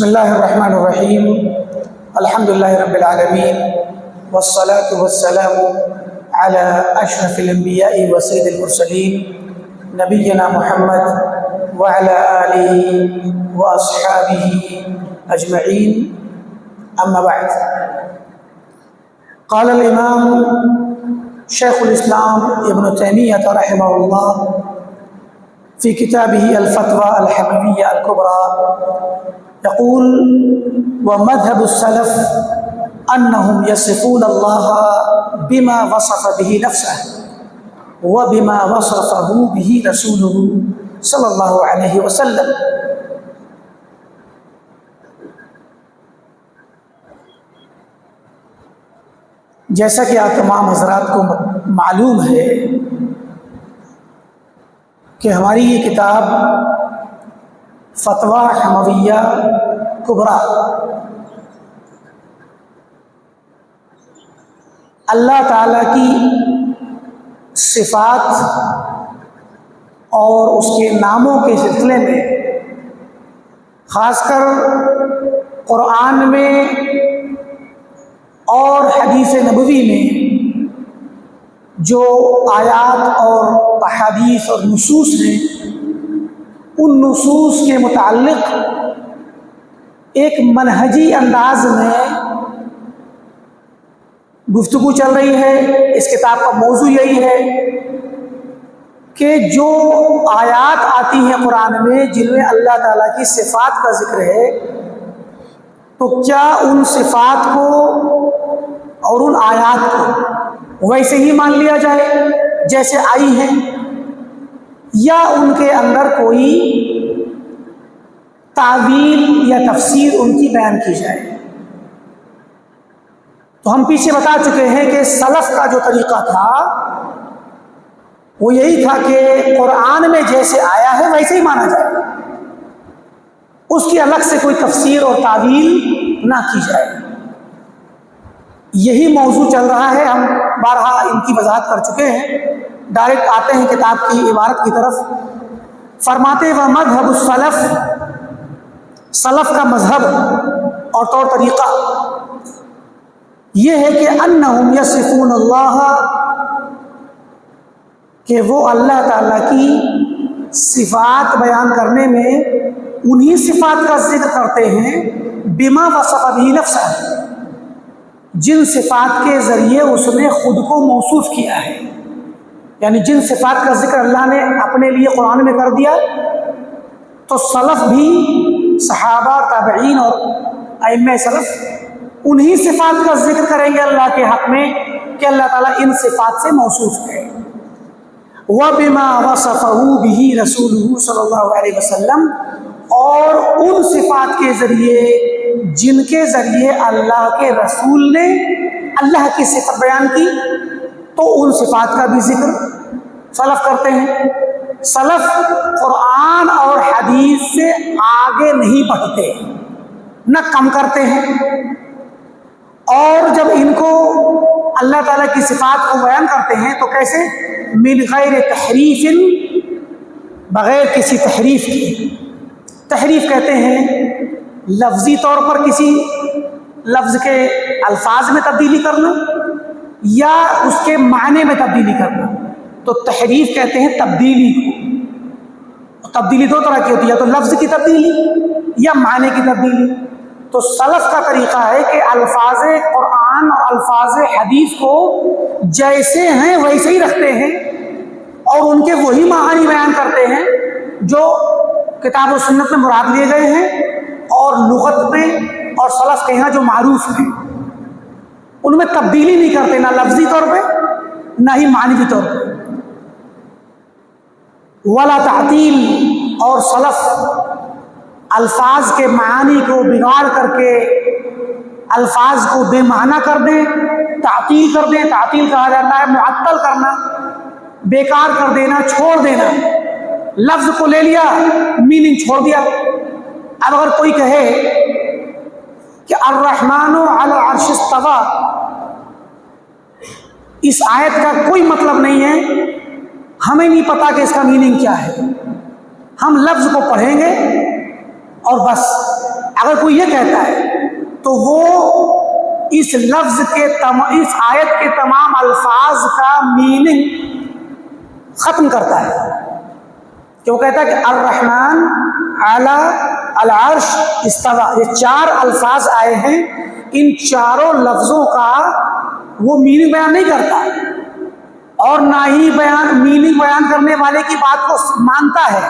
بسم اللہ الرحمن الرحیم الحمدللہ رب العالمین والصلاة والسلام علی اشرف الانبیاء وسید المرسلین نبینا محمد وعلی آلہ واصحابہ اجمعین اما بعد قال الامام شیخ الاسلام ابن تیمیہ رحمہ اللہ فی کتابہ الفتوى الحمویہ الکبریٰ يقول ومذهب السلف أنهم يصفون الله بما وصف به نفسه وبما وصفه به رسوله صلی اللہ علیہ وسلم. جیسا کہ آپ تمام حضرات کو معلوم ہے کہ ہماری یہ کتاب فتویٰ حمویہ کبریٰ اللہ تعالیٰ کی صفات اور اس کے ناموں کے سلسلے میں خاص کر قرآن میں اور حدیث نبوی میں جو آیات اور احادیث اور نصوص ہیں ان نصوص کے متعلق ایک منہجی انداز میں گفتگو چل رہی ہے. اس کتاب کا موضوع یہی ہے کہ جو آیات آتی ہیں قرآن میں جن میں اللہ تعالیٰ کی صفات کا ذکر ہے تو کیا ان صفات کو اور ان آیات کو ویسے ہی مان لیا جائے جیسے آئی ہیں یا ان کے اندر کوئی تعویل یا تفسیر ان کی بیان کی جائے. تو ہم پیچھے بتا چکے ہیں کہ سلف کا جو طریقہ تھا وہ یہی تھا کہ قرآن میں جیسے آیا ہے ویسے ہی مانا جائے, اس کی الگ سے کوئی تفسیر اور تعویل نہ کی جائے. یہی موضوع چل رہا ہے, ہم بارہا ان کی وضاحت کر چکے ہیں. ڈائریکٹ آتے ہیں کتاب کی عبارت کی طرف. فرماتے و مذہب السلف, سلف کا مذہب اور طور طریقہ یہ ہے کہ انہم یصفون اللہ, کہ وہ اللہ تعالیٰ کی صفات بیان کرنے میں انہی صفات کا ذکر کرتے ہیں بما وصف به نفسہ, جن صفات کے ذریعے اس نے خود کو موصوف کیا ہے. یعنی جن صفات کا ذکر اللہ نے اپنے لیے قرآن میں کر دیا تو سلف بھی صحابہ تابعین اور ائمہ سلف انہی صفات کا ذکر کریں گے اللہ کے حق میں کہ اللہ تعالیٰ ان صفات سے موصوف ہے. وَبِمَا وَصَفَهُ بِهِ رَسُولُهُ صلی اللہ علیہ وسلم, اور ان صفات کے ذریعے جن کے ذریعے اللہ کے رسول نے اللہ کی صفت بیان کی تو ان صفات کا بھی ذکر سلف کرتے ہیں. سلف قرآن اور حدیث سے آگے نہیں بڑھتے نہ کم کرتے ہیں, اور جب ان کو اللہ تعالیٰ کی صفات کو بیان کرتے ہیں تو کیسے من غیر تحریف, بغیر کسی تحریف کی. تحریف کہتے ہیں لفظی طور پر کسی لفظ کے الفاظ میں تبدیلی کرنا یا اس کے معنی میں تبدیلی کرنا. تو تحریف کہتے ہیں تبدیلی کو. تبدیلی دو طرح کی ہوتی ہے, یا تو لفظ کی تبدیلی یا معنی کی تبدیلی. تو سلف کا طریقہ ہے کہ الفاظ قرآن اور الفاظ حدیث کو جیسے ہیں ویسے ہی رکھتے ہیں اور ان کے وہی معانی بیان کرتے ہیں جو کتاب و سنت میں مراد لیے گئے ہیں اور لغت میں اور سلف کے یہاں جو معروف ہیں ان میں تبدیلی نہیں کرتے, نہ لفظی طور پہ نہ ہی معنوی طور پہ. ولا تعطیل, اور سلف الفاظ کے معانی کو بگاڑ کر کے الفاظ کو بے معنی کر دیں, تعطیل کر دیں. تعطیل کہا جاتا ہے معطل کرنا, بیکار کر دینا, چھوڑ دینا. لفظ کو لے لیا, میننگ چھوڑ دیا. اب اگر کوئی کہے کہ الرحمن علی العرش استویٰ, اس آیت کا کوئی مطلب نہیں ہے, ہمیں نہیں پتا کہ اس کا میننگ کیا ہے, ہم لفظ کو پڑھیں گے اور بس اگر کوئی یہ کہتا ہے تو وہ اس لفظ کے اس آیت کے تمام الفاظ کا میننگ ختم کرتا ہے، کہ وہ کہتا ہے کہ الرحمن علی العرش استوى، یہ 4 الفاظ آئے ہیں، ان چاروں لفظوں کا وہ میننگ بیان نہیں کرتا، اور نہ ہی میننگ بیان کرنے والے کی بات کو مانتا ہے،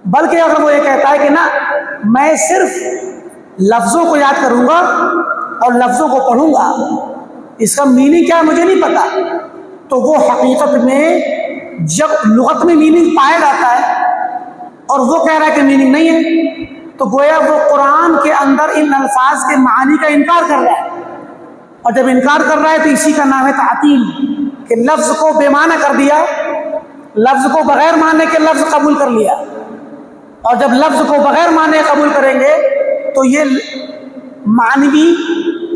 بلکہ اگر وہ یہ کہتا ہے کہ نا میں صرف لفظوں کو یاد کروں گا اور لفظوں کو پڑھوں گا، اس کا میننگ کیا مجھے نہیں پتا، تو وہ حقیقت میں جب لغت میں میننگ پایا جاتا ہے اور وہ کہہ رہا ہے کہ میننگ نہیں ہے، تو گویا وہ قرآن کے اندر ان الفاظ کے معنی کا انکار کر رہا ہے، اور جب انکار کر رہا ہے تو اسی کا نام ہے تعطیل، کہ لفظ کو بے معنی کر دیا، لفظ کو بغیر معنی کے لفظ قبول کر لیا، اور جب لفظ کو بغیر معنی قبول کریں گے تو یہ معنوی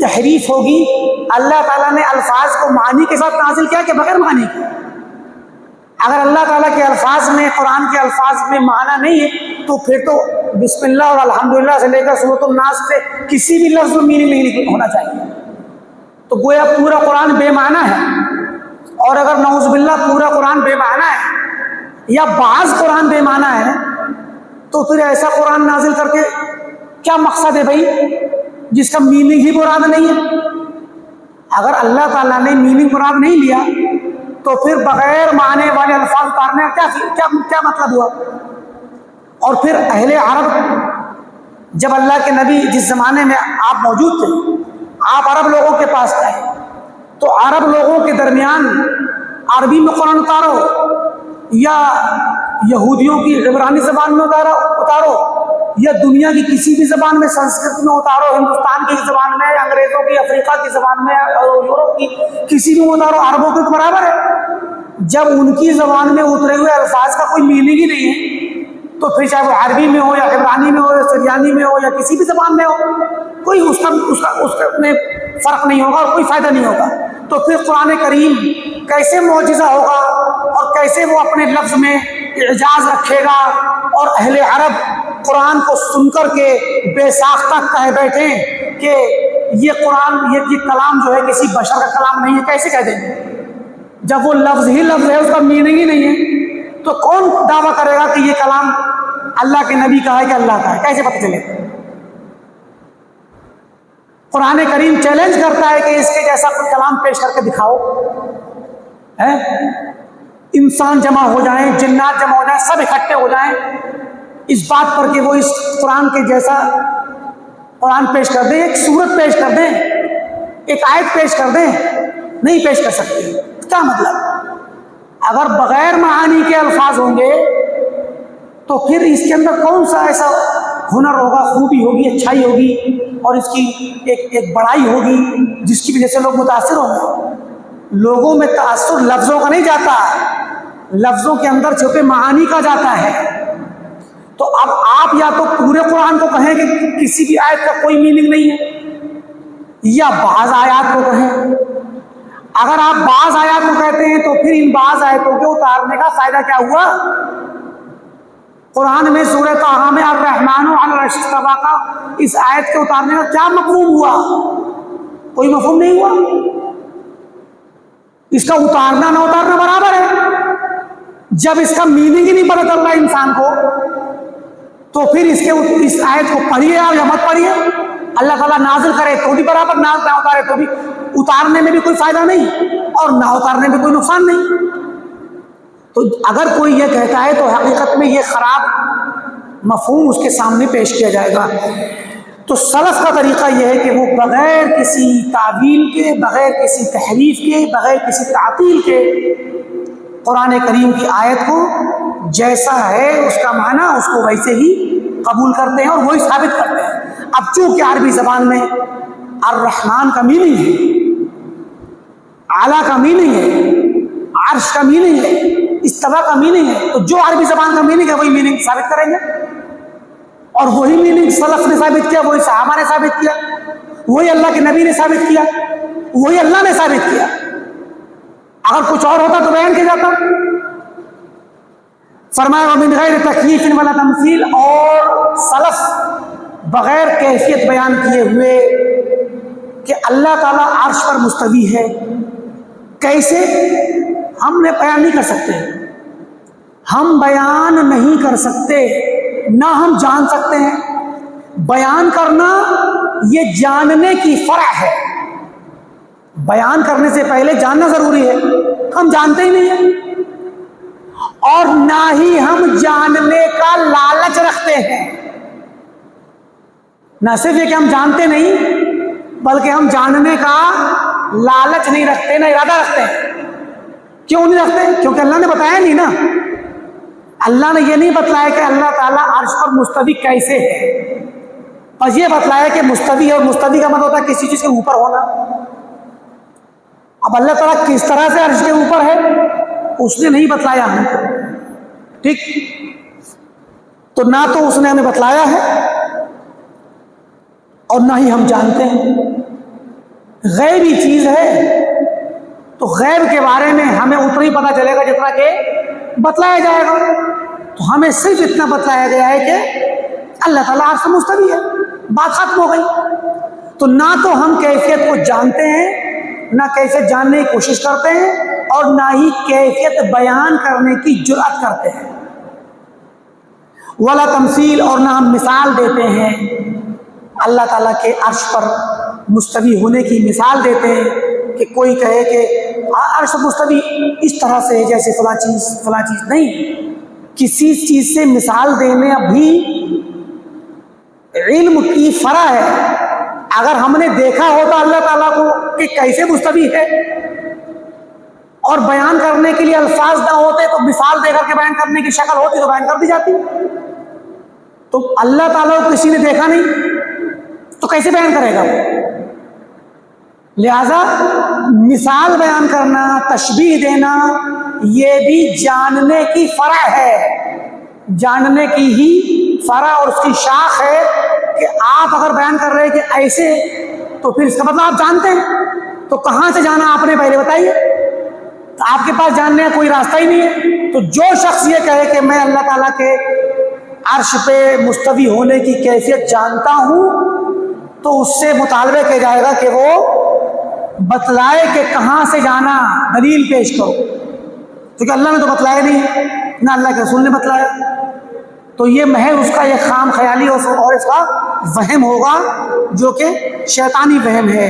تحریف ہوگی۔ اللہ تعالیٰ نے الفاظ کو معنی کے ساتھ نازل کیا کہ بغیر معنی کے؟ اگر اللہ تعالیٰ کے الفاظ میں، قرآن کے الفاظ میں معنی نہیں ہے تو پھر تو بسم اللہ اور الحمدللہ سے لے کر سورۃ الناس سے کسی بھی لفظ میں میننگ نہیں ہونا چاہیے، تو گویا پورا قرآن بے معنی ہے۔ اور اگر نعوذ باللہ پورا قرآن بے معنی ہے یا بعض قرآن بے معنی ہے تو پھر ایسا قرآن نازل کر کے کیا مقصد ہے بھائی، جس کا میننگ ہی مراد نہیں ہے؟ اگر اللہ تعالیٰ نے میننگ مراد نہیں لیا تو پھر بغیر معنی والے الفاظ اتارنے کا کیا مطلب ہوا؟ اور پھر اہل عرب، جب اللہ کے نبی جس زمانے میں آپ موجود تھے، آپ عرب لوگوں کے پاس آئے تو عرب لوگوں کے درمیان عربی میں قرآن اتارو یا یہودیوں کی عبرانی زبان میں اتارو یا دنیا کی کسی بھی زبان میں، سنسکرت میں اتارو، ہندوستان کی زبان میں، انگریزوں کی، افریقہ کی زبان میں، یورپ کی کسی بھی میں اتارو، عربوں کے تو برابر ہے۔ جب ان کی زبان میں اترے ہوئے الفاظ کا کوئی میننگ ہی نہیں ہے تو پھر چاہے وہ عربی میں ہو یا عبرانی میں ہو یا سریانی میں ہو یا کسی بھی زبان میں ہو، کوئی اس میں فرق نہیں ہوگا اور کوئی فائدہ نہیں ہوگا۔ تو پھر قرآن کریم کیسے معجزہ ہوگا اور کیسے وہ اپنے لفظ میں اعجاز رکھے گا، اور اہل عرب قرآن کو سن کر کے بے ساختہ کہہ بیٹھے کہ یہ قرآن، یہ کلام جو ہے کسی بشر کا کلام نہیں ہے، کیسے کہہ دیں گے؟ جب وہ لفظ ہی لفظ ہے، اس کا میننگ ہی نہیں ہے، تو کون دعویٰ کرے گا کہ یہ کلام اللہ کے نبی کا ہے کہ اللہ کا ہے؟ کیسے پتہ چلے؟ قرآن کریم چیلنج کرتا ہے کہ اس کے جیسا کوئی کلام پیش کر کے دکھاؤ۔ انسان جمع ہو جائیں، جنات جمع ہو جائیں، سب اکٹھے ہو جائیں اس بات پر کہ وہ اس قرآن کے جیسا قرآن پیش کر دیں، ایک سورت پیش کر دیں، ایک آیت پیش کر دیں، نہیں پیش کر سکتے۔ کیا مطلب؟ اگر بغیر معانی کے الفاظ ہوں گے تو پھر اس کے اندر کون سا ایسا ہنر ہوگا، خوبی ہوگی، اچھائی ہوگی اور اس کی ایک بڑائی ہوگی جس کی وجہ سے لوگ متاثر ہوں گے؟ لوگوں میں تاثر لفظوں کا نہیں جاتا، لفظوں کے اندر چھپے معانی کا جاتا ہے۔ تو اب آپ یا تو پورے قرآن کو کہیں کہ کسی بھی آیت کا کوئی میننگ نہیں ہے، یا بعض آیات کو کہیں۔ اگر آپ بعض آیات کو کہتے ہیں تو پھر ان بعض آیتوں کے اتارنے کا فائدہ کیا ہوا؟ قرآن میں سورہ طٰہٰ میں الرحمن علی العرش استویٰ کا اس آیت کے اتارنے کا کیا مفہوم ہوا؟ کوئی مفہوم نہیں ہوا۔ اس کا اتارنا نہ اتارنا برابر ہے۔ جب اس کا میننگ ہی نہیں پتہ چل رہا انسان کو تو پھر اس آیت کو پڑھیے یا مت پڑھیے، اللہ تعالیٰ نازل کرے تو بھی برابر، نہ اتارے تو بھی، اتارنے میں بھی کوئی فائدہ نہیں اور نہ اتارنے میں کوئی نقصان نہیں۔ تو اگر کوئی یہ کہتا ہے تو حقیقت میں یہ خراب مفہوم اس کے سامنے پیش کیا جائے گا۔ تو سلف کا طریقہ یہ ہے کہ وہ بغیر کسی تعویل کے، بغیر کسی تحریف کے، بغیر کسی تعطیل کے قرآن کریم کی آیت کو جیسا ہے اس کا معنی اس کو ویسے ہی قبول کرتے ہیں اور وہی ثابت کرتے ہیں۔ اب چونکہ عربی زبان میں الرحمن کا میننگ ہے، اعلیٰ کا میننگ ہے، عرش کا میننگ ہے، استوا کا میننگ ہے، تو جو عربی زبان کا میننگ ہے وہی میننگ ثابت کریں گے، اور وہی میننگ سلف نے ثابت کیا، وہی صحابہ نے ثابت کیا، وہی اللہ کے نبی نے ثابت کیا، وہی اللہ نے ثابت کیا۔ اگر کچھ اور ہوتا تو بیان کیا جاتا۔ فرمایا وَمِنْ غَيْرِ تَكْيِيفٍ وَلَا تَمْثِيلٍ، اور سلف بغیر کیفیت بیان کیے ہوئے کہ اللہ تعالیٰ عرش پر مستوی ہے، کیسے ہم نے بیان نہیں کر سکتے، ہم بیان نہیں کر سکتے، نہ ہم جان سکتے ہیں۔ بیان کرنا یہ جاننے کی فرع ہے، بیان کرنے سے پہلے جاننا ضروری ہے، ہم جانتے ہی نہیں ہیں، اور نہ ہی ہم جاننے کا لالچ رکھتے ہیں۔ نہ صرف یہ کہ ہم جانتے نہیں، بلکہ ہم جاننے کا لالچ نہیں رکھتے، نہ ارادہ رکھتے ہیں۔ کیوں نہیں رکھتے؟ کیونکہ اللہ نے بتایا نہیں نا، اللہ نے یہ نہیں بتلایا کہ اللہ تعالیٰ عرش پر مستوی کیسے ہے، بس یہ بتلایا کہ مستوی ہے، اور مستوی کا مطلب ہوتا ہے کسی چیز کے اوپر ہونا۔ اب اللہ تعالیٰ کس طرح سے عرش کے اوپر ہے اس نے نہیں بتلایا ہم کو، ٹھیک؟ تو نہ تو اس نے ہمیں بتلایا ہے اور نہ ہی ہم جانتے ہیں۔ غیبی چیز ہے تو غیب کے بارے میں ہمیں اتنا ہی پتہ چلے گا جتنا کہ بتلایا جائے گا۔ تو ہمیں صرف اتنا بتلایا گیا ہے کہ اللہ تعالیٰ عرش پر مستوی ہے، بات ختم ہو گئی۔ تو نہ تو ہم کیفیت کو جانتے ہیں، نہ کیفیت جاننے کی کوشش کرتے ہیں، اور نہ ہی کیفیت بیان کرنے کی جرأت کرتے ہیں۔ ولا تمثیل، اور نہ ہم مثال دیتے ہیں اللہ تعالیٰ کے عرش پر مستوی ہونے کی مثال دیتے ہیں کہ کوئی کہے کہ عرش مستوی اس طرح سے ہے جیسے فلاں چیز نہیں۔ کسی چیز سے مثال دینے بھی علم کی فرع ہے۔ اگر ہم نے دیکھا ہوتا اللہ تعالیٰ کو کہ کیسے مستوی ہے، اور بیان کرنے کے لیے الفاظ نہ ہوتے تو مثال دے کر کے بیان کرنے کی شکل ہوتی تو بیان کر دی جاتی۔ تو اللہ تعالیٰ کو کسی نے دیکھا نہیں تو کیسے بیان کرے گا؟ لہذا مثال بیان کرنا، تشبیہ دینا، یہ بھی جاننے کی فرع ہے، جاننے کی ہی فرع اور اس کی شاخ ہے کہ آپ اگر بیان کر رہے ہیں کہ ایسے، تو پھر اس کا مطلب آپ جانتے ہیں۔ تو کہاں سے جانا آپ نے پہلے بتائیے؟ تو آپ کے پاس جاننے کا کوئی راستہ ہی نہیں ہے۔ تو جو شخص یہ کہے کہ میں اللہ تعالیٰ کے عرش پہ مستوی ہونے کی کیفیت جانتا ہوں، تو اس سے مطالبہ کیا جائے گا کہ وہ بتلائے کہ کہاں سے جانا، دلیل پیش کرو، کیونکہ اللہ نے تو بتلایا نہیں، نہ اللہ کے رسول نے بتلایا۔ تو یہ محض اس کا یہ خام خیالی اور اس کا وہم ہوگا جو کہ شیطانی وہم ہے۔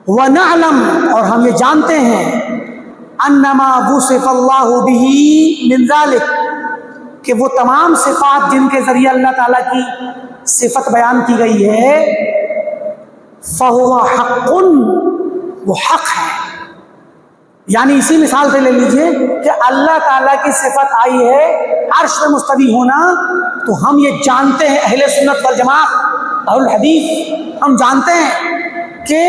وَنَعْلَمُ، اور ہم یہ جانتے ہیں، أَنَّمَا وُصِفَ اللَّهُ بِهِ مِنْ ذَلِكَ، کہ وہ تمام صفات جن کے ذریعے اللہ تعالیٰ کی صفت بیان کی گئی ہے، فَهُوَ حَقٌّ، وہ حق ہے۔ یعنی اسی مثال سے لے لیجئے کہ اللہ تعالیٰ کی صفت آئی ہے عرش پہ مستوی ہونا، تو ہم یہ جانتے ہیں، اہل سنت والجماعت، اہل الحدیث، ہم جانتے ہیں کہ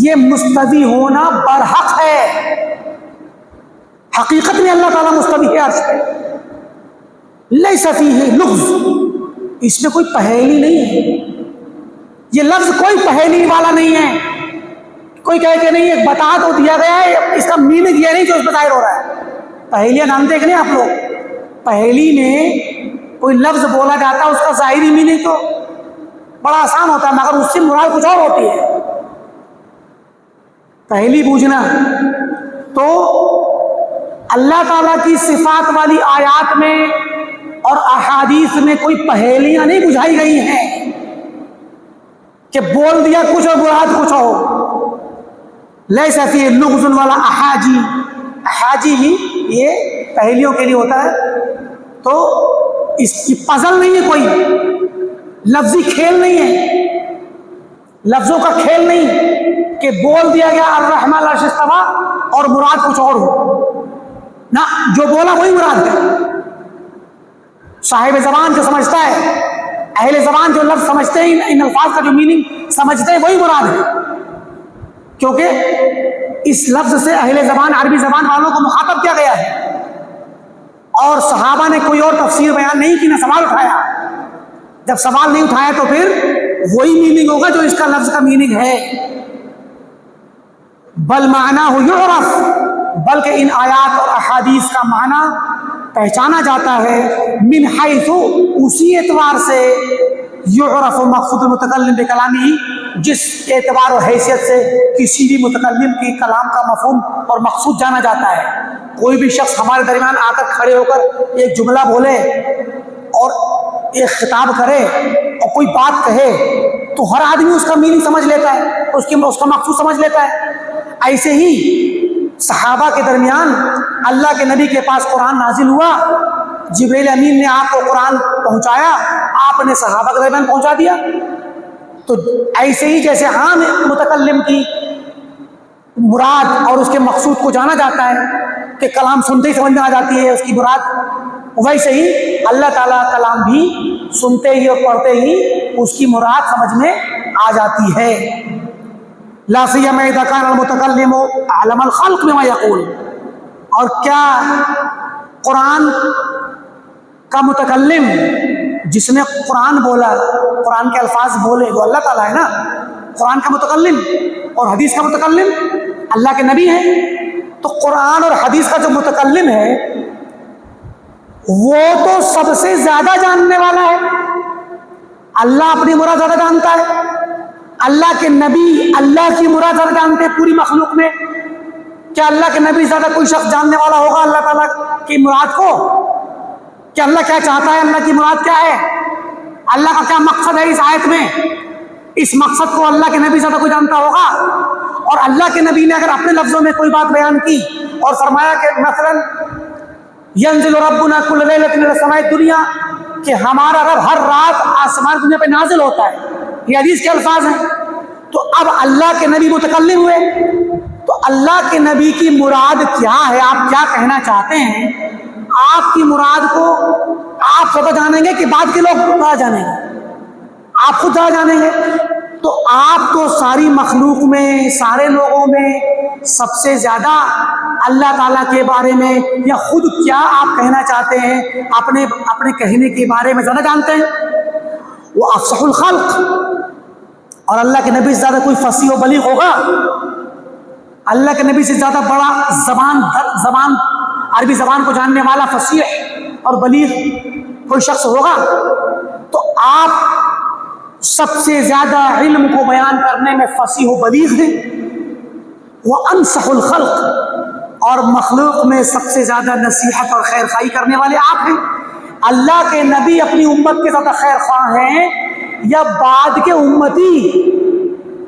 یہ مستوی ہونا برحق ہے، حقیقت میں اللہ تعالیٰ مستوی ہے عرش پہ، لیس فیہ لغز، اس میں کوئی پہیلی نہیں ہے، یہ لفظ کوئی پہیلی والا نہیں ہے۔ کوئی کہے کہ نہیں ایک بتا تو دیا گیا ہے، اس کا میننگ یہ نہیں جو اس میں ظاہر ہو رہا ہے۔ پہیلیاں جانتے کہ نہیں آپ لوگ؟ پہیلی میں کوئی لفظ بولا جاتا ہے، اس کا ظاہری میننگ تو بڑا آسان ہوتا ہے، مگر اس سے مراد کچھ اور ہوتی ہے۔ پہیلی بوجھنا تو اللہ تعالیٰ کی صفات والی آیات میں اور احادیث میں کوئی پہیلیاں نہیں بجھائی گئی ہیں کہ بول دیا کچھ اور مراد کچھ ہو۔ لیس فیہ لغز والا احاجی، احاجی بھی یہ پہیلیوں کے لیے ہوتا ہے، تو اس کی پزل نہیں ہے، کوئی لفظی کھیل نہیں ہے، لفظوں کا کھیل نہیں کہ بول دیا گیا الرحمن علی العرش استویٰ اور مراد کچھ اور ہو، نہ، جو بولا وہی مراد ہے۔ صاحب زبان جو سمجھتا ہے، اہل زبان جو لفظ سمجھتے ہیں، ان الفاظ کا جو میننگ سمجھتے ہیں وہی مراد ہے، کیونکہ اس لفظ سے اہل زبان، عربی زبان والوں کو مخاطب کیا گیا ہے، اور صحابہ نے کوئی اور تفسیر بیان نہیں کی، نہ سوال اٹھایا۔ جب سوال نہیں اٹھایا تو پھر وہی میننگ ہوگا جو اس کا لفظ کا میننگ ہے۔ بل معنی یعرف، بلکہ ان آیات اور احادیث کا معنی پہچانا جاتا ہے، من حیث، اسی اعتبار سے، یعرف مقصود المتکلم بکلامی، جس اعتبار و حیثیت سے کسی بھی متکلم کی کلام کا مفہوم اور مقصود جانا جاتا ہے۔ کوئی بھی شخص ہمارے درمیان آ کر کھڑے ہو کر ایک جملہ بولے اور ایک خطاب کرے اور کوئی بات کہے تو ہر آدمی اس کا میننگ سمجھ لیتا ہے، اس کا مقصود سمجھ لیتا ہے۔ ایسے ہی صحابہ کے درمیان اللہ کے نبی کے پاس قرآن نازل ہوا، جبریل امین نے آپ کو قرآن پہنچایا، آپ نے صحابہ کے درمیان پہنچا دیا۔ تو ایسے ہی جیسے عام متکلم کی مراد اور اس کے مقصود کو جانا جاتا ہے کہ کلام سنتے ہی سمجھ میں آ جاتی ہے اس کی مراد، ویسے ہی اللہ تعالیٰ کلام بھی سنتے ہی اور پڑھتے ہی اس کی مراد سمجھ میں آ جاتی ہے۔ لا سیما اذا کان المتکلم عالم الخلق بما یقول، اور کیا قرآن کا متکلم جس نے قرآن بولا، قرآن کے الفاظ بولے، وہ اللہ تعالیٰ ہے نا، قرآن کا متکلم اور حدیث کا متکلم اللہ کے نبی ہیں۔ تو قرآن اور حدیث کا جو متکلم ہے وہ تو سب سے زیادہ جاننے والا ہے، اللہ اپنی مراد زیادہ جانتا ہے، اللہ کے نبی اللہ کی مراد زیادہ جانتے ہیں پوری مخلوق میں۔ کیا اللہ کے نبی زیادہ کوئی شخص جاننے والا ہوگا اللہ تعالیٰ کی مراد کو؟ کہ اللہ کیا چاہتا ہے، اللہ کی مراد کیا ہے، اللہ کا کیا مقصد ہے اس آیت میں، اس مقصد کو اللہ کے نبی زیادہ کوئی جانتا ہوگا۔ اور اللہ کے نبی نے اگر اپنے لفظوں میں کوئی بات بیان کی اور فرمایا کہ مثلا ینزل ربنا کل لیلۃ الی السماء الدنیا، کہ ہمارا رب ہر رات آسمان دنیا پہ نازل ہوتا ہے، یہ حدیث کے الفاظ ہیں، تو اب اللہ کے نبی متکلم ہوئے، تو اللہ کے نبی کی مراد کیا ہے، آپ کیا کہنا چاہتے ہیں، آپ کی مراد کو آپ خود جانیں گے کہ بعد کے لوگ خود جانیں گے؟ آپ خود جانیں گے۔ تو آپ تو ساری مخلوق میں، سارے لوگوں میں سب سے زیادہ اللہ تعالیٰ کے بارے میں یا خود کیا آپ کہنا چاہتے ہیں اپنے کہنے کے بارے میں زیادہ جانتے ہیں۔ وہ افصح الخلق، اور اللہ کے نبی سے زیادہ کوئی فصیح و بلیغ ہوگا؟ اللہ کے نبی سے زیادہ بڑا زبان عربی زبان کو جاننے والا فصیح اور بلیغ کوئی شخص ہوگا؟ تو آپ سب سے زیادہ علم کو بیان کرنے میں فصیح و بلیغ ہیں، وہ انصح الخلق، اور مخلوق میں سب سے زیادہ نصیحت اور خیر خواہی کرنے والے آپ ہیں۔ اللہ کے نبی اپنی امت کے زیادہ خیر خواہ ہیں یا بعد کے امتی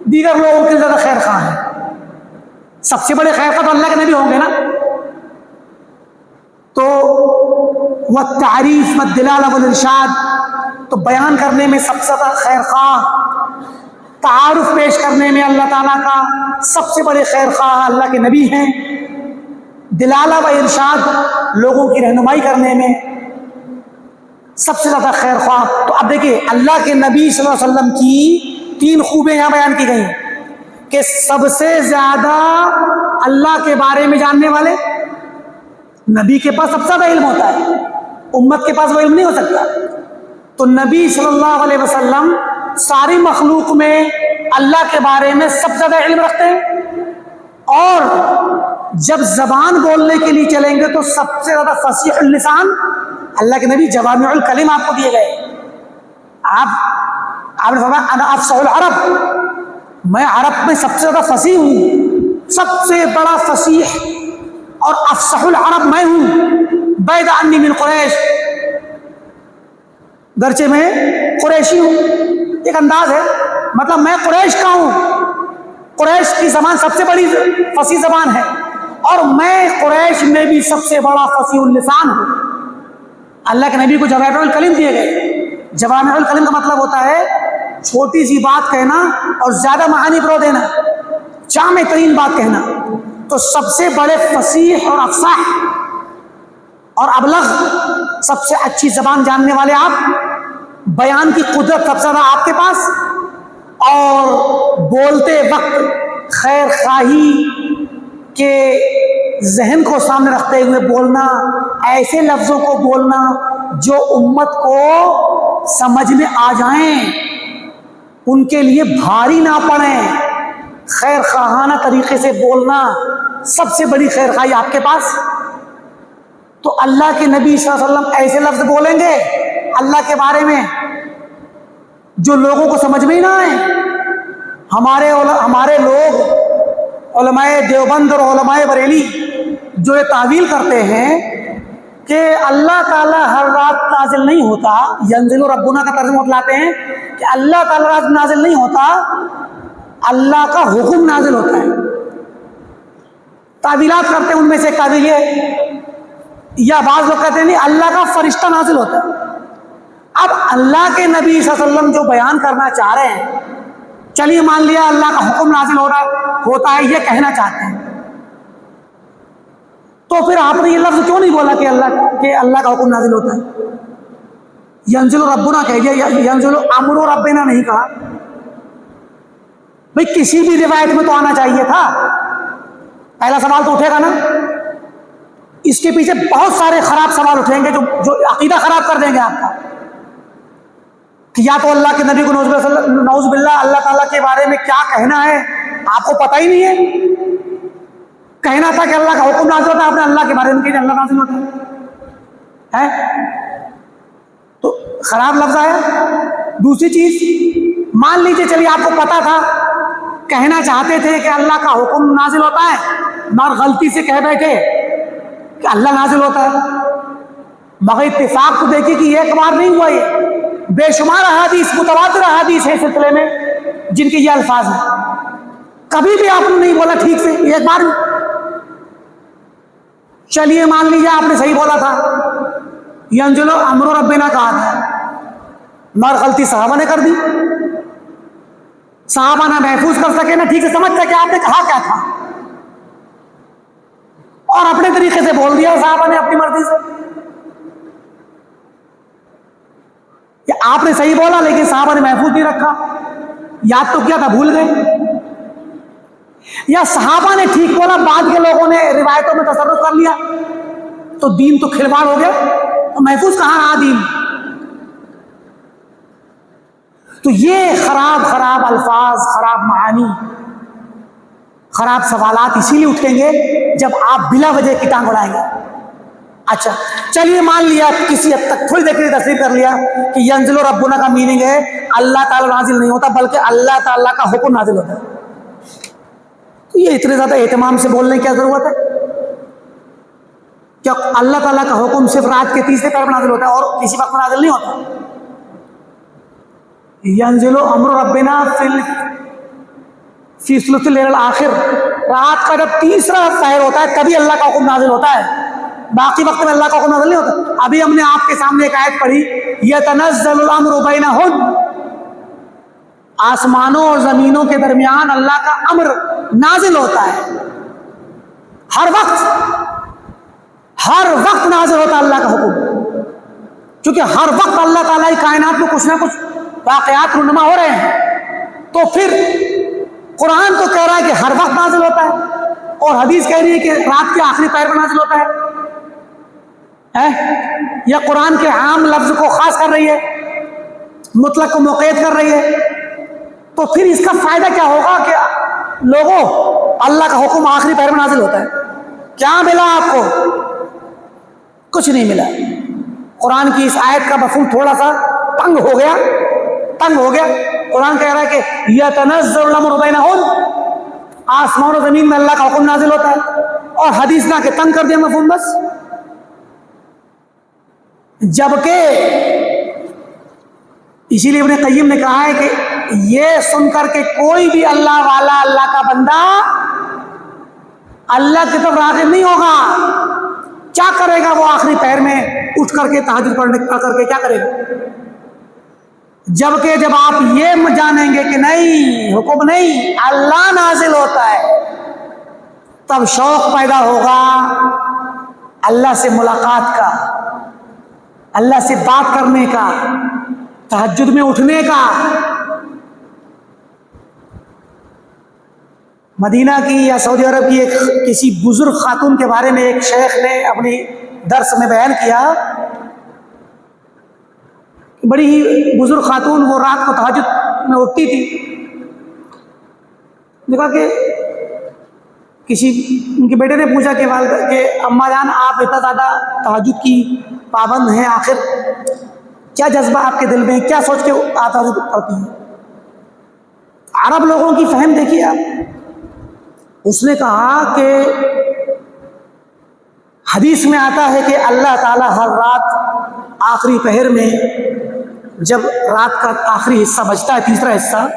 دیگر لوگوں کے زیادہ خیر خواہ ہیں؟ سب سے بڑے خیر خواہ تو اللہ کے نبی ہوں گے نا۔ تو والتعریف والدلالہ والارشاد، تو بیان کرنے میں سب سے زیادہ خیر خواہ، تعارف پیش کرنے میں اللہ تعالیٰ کا سب سے بڑے خیر خواہ اللہ کے نبی ہیں، دلالہ و ارشاد لوگوں کی رہنمائی کرنے میں سب سے زیادہ خیر خواہ۔ تو اب دیکھیں اللہ کے نبی صلی اللہ علیہ وسلم کی 3 خوبیاں یہاں بیان کی گئی ہیں کہ سب سے زیادہ اللہ کے بارے میں جاننے والے، نبی کے پاس سب سے زیادہ علم ہوتا ہے، امت کے پاس وہ علم نہیں ہو سکتا۔ تو نبی صلی اللہ علیہ وسلم ساری مخلوق میں اللہ کے بارے میں سب سے زیادہ علم رکھتے ہیں، اور جب زبان بولنے کے لیے چلیں گے تو سب سے زیادہ فصیح اللسان اللہ کے نبی، جوامع الکلم آپ کو دیے گئے۔ آپ نے فرمایا انا افصح العرب، میں عرب میں سب سے زیادہ فصیح ہوں، سب سے بڑا فصیح اور افصح العرب میں ہوں، بعد انی من قریش، گرچہ میں قریشی ہوں۔ ایک انداز ہے، مطلب میں قریش کا ہوں، قریش کی زبان سب سے بڑی فصیح زبان ہے، اور میں قریش میں بھی سب سے بڑا فصیح اللسان ہوں۔ اللہ کے نبی کو جوامع الکلم دیے گئے۔ جوامع الکلم کا مطلب ہوتا ہے چھوٹی سی بات کہنا اور زیادہ معانی پرو دینا، جامع ترین بات کہنا۔ تو سب سے بڑے فصیح اور افصاح اور ابلغ، سب سے اچھی زبان جاننے والے آپ، بیان کی قدرت سب سے زیادہ آپ کے پاس، اور بولتے وقت خیر خواہی کے ذہن کو سامنے رکھتے ہوئے بولنا، ایسے لفظوں کو بولنا جو امت کو سمجھ میں آ جائیں، ان کے لیے بھاری نہ پڑیں، خیر خواہانہ طریقے سے بولنا، سب سے بڑی خیر خواہی آپ کے پاس۔ تو اللہ کے نبی صلی اللہ علیہ وسلم ایسے لفظ بولیں گے اللہ کے بارے میں جو لوگوں کو سمجھ میں ہی نہ آئے. ہمارے لوگ علماء دیوبند اور علماء بریلی جو یہ تعویل کرتے ہیں کہ اللہ تعالیٰ ہر رات نازل نہیں ہوتا، ینزل ربنا کا ترجمہ بتلاتے ہیں کہ اللہ تعالیٰ رات نازل نہیں ہوتا، اللہ کا حکم نازل ہوتا ہے. تعویلات کرتے ہیں، ان میں سے ایک تعویل ہے، یا بعض لوگ کہتے ہیں نہیں، اللہ کا فرشتہ نازل ہوتا ہے. اب اللہ کے نبی صلی اللہ علیہ وسلم جو بیان کرنا چاہ رہے ہیں، چلیے مان لیا اللہ کا حکم نازل ہوتا ہے، یہ کہنا چاہتے ہیں، تو پھر آپ نے یہ لفظ کیوں نہیں بولا کہ اللہ کا حکم نازل ہوتا ہے؟ ینزل ربنا کہہ دیا، ینزل امر ربنا نہیں کہا. بھئی کسی بھی روایت میں تو آنا چاہیے تھا. پہلا سوال تو اٹھے گا نا. اس کے پیچھے بہت سارے خراب سوال اٹھیں گے جو عقیدہ خراب کر دیں گے آپ کا، کہ یا تو اللہ کے نبی کو نعوذ باللہ اللہ تعالیٰ کے بارے میں کیا کہنا ہے آپ کو پتہ ہی نہیں ہے. کہنا تھا کہ اللہ کا حکم نازل ہوتا ہے، آپ نے اللہ کے بارے میں کہا اللہ نازل ہوتا ہے. تو خراب لفظ آیا. دوسری چیز، مان لیجئے چلیے آپ کو پتا تھا، کہنا چاہتے تھے کہ اللہ کا حکم نازل ہوتا ہے، مگر غلطی سے کہہ بیٹھے کہ اللہ نازل ہوتا ہے. مگر اتفاق تو دیکھیے کہ ایک بار نہیں ہوا، یہ بے شمار احادیث، متواتر احادیث ہے سلسلے میں جن کے یہ الفاظ ہیں. کبھی بھی آپ نے نہیں بولا ٹھیک سے، ایک بار. چلیے مان لیجیے آپ نے صحیح بولا تھا، ینزل امر ربنا کہا تھا، مگر غلطی صحابہ نے کر دی. صحابہ نہ محفوظ کر سکے، نہ ٹھیک سے سمجھ سکے آپ نے کہا کیا تھا، اور اپنے طریقے سے بول دیا صحابہ نے اپنی مرضی سے. یا آپ نے صحیح بولا لیکن صحابہ نے محفوظ نہیں رکھا، یاد تو کیا تھا بھول گئے. یا صحابہ نے ٹھیک بولا، بعد کے لوگوں نے روایتوں میں تصرف کر لیا، تو دین تو کھلواڑ ہو گیا، تو محفوظ کہاں رہا دین. تو یہ خراب الفاظ، خراب معانی، خراب سوالات اسی لیے اٹھیں گے جب آپ بلا وجہ کی ٹانگ اڑائیں گے. اچھا چلیے مان لیا کسی حد تک تھوڑی دیر کے لیے تسلیم کر لیا کہ ینزل ربنا کا میننگ ہے اللہ تعالیٰ نازل نہیں ہوتا بلکہ اللہ تعالیٰ کا حکم نازل ہوتا ہے. تو یہ اتنے زیادہ اہتمام سے بولنے کی کیا ضرورت ہے؟ کیا اللہ تعالیٰ کا حکم صرف رات کے تیسرے پہر میں نازل ہوتا ہے اور کسی وقت میں نازل نہیں ہوتا؟ ینزل امر ربنا فی ثلث اللیل الآخر، رات کا جب تیسرا پہر ہوتا ہے تبھی اللہ کا حکم نازل ہوتا ہے، باقی وقت میں اللہ کا حکم نازل نہیں ہوتا. ابھی ہم نے آپ کے سامنے ایک آیت پڑھی، یتنزل الامر بینہم، آسمانوں اور زمینوں کے درمیان اللہ کا امر نازل ہوتا ہے. ہر وقت نازل ہوتا ہے اللہ کا حکم، کیونکہ ہر وقت اللہ تعالیٰ کی کائنات میں کچھ نہ کچھ واقعات رونما ہو رہے ہیں. تو پھر قرآن تو کہہ رہا ہے کہ ہر وقت نازل ہوتا ہے، اور حدیث کہہ رہی ہے کہ رات کے آخری پہر پر نازل ہوتا ہے. یا قرآن کے عام لفظ کو خاص کر رہی ہے، مطلق کو مقید کر رہی ہے. تو پھر اس کا فائدہ کیا ہوگا کہ لوگوں اللہ کا حکم آخری پہر میں نازل ہوتا ہے، کیا ملا آپ کو؟ کچھ نہیں ملا. قرآن کی اس آیت کا مفہوم تھوڑا سا تنگ ہو گیا. قرآن کہہ رہا ہے کہ یتنزل الامر بینہم، آسمان و زمین میں اللہ کا حکم نازل ہوتا ہے، اور حدیث نہ کہ تنگ کر دیا مفہوم بس. جبکہ اسی لیے ابن قیم نے کہا ہے کہ یہ سن کر کے کوئی بھی اللہ والا، اللہ کا بندہ اللہ کی طرف راغب نہیں ہوگا. کیا کرے گا وہ آخری پہر میں اٹھ کر کے تہجد پڑھ کر کے کیا کرے گا؟ جبکہ جب آپ یہ جانیں گے کہ نہیں، حکم نہیں، اللہ نازل ہوتا ہے، تب شوق پیدا ہوگا اللہ سے ملاقات کا، اللہ سے بات کرنے کا، تہجد میں اٹھنے کا. مدینہ کی یا سعودی عرب کی کسی بزرگ خاتون کے بارے میں ایک شیخ نے اپنی درس میں بیان کیا، بڑی ہی بزرگ خاتون، وہ رات کو تہجد میں اٹھتی تھی. دیکھا کہ کسی ان کے بیٹے نے پوچھا کہ والدہ کہ اماں جان آپ اتنا زیادہ تہجد کی پابند ہیں، آخر کیا جذبہ آپ کے دل میں، کیا سوچ کے آتا کرتی ہیں؟ عرب لوگوں کی فہم دیکھیے آپ۔ اس نے کہا کہ حدیث میں آتا ہے کہ اللہ تعالیٰ ہر رات آخری پہر میں جب رات کا آخری حصہ بچتا ہے، تیسرا حصہ،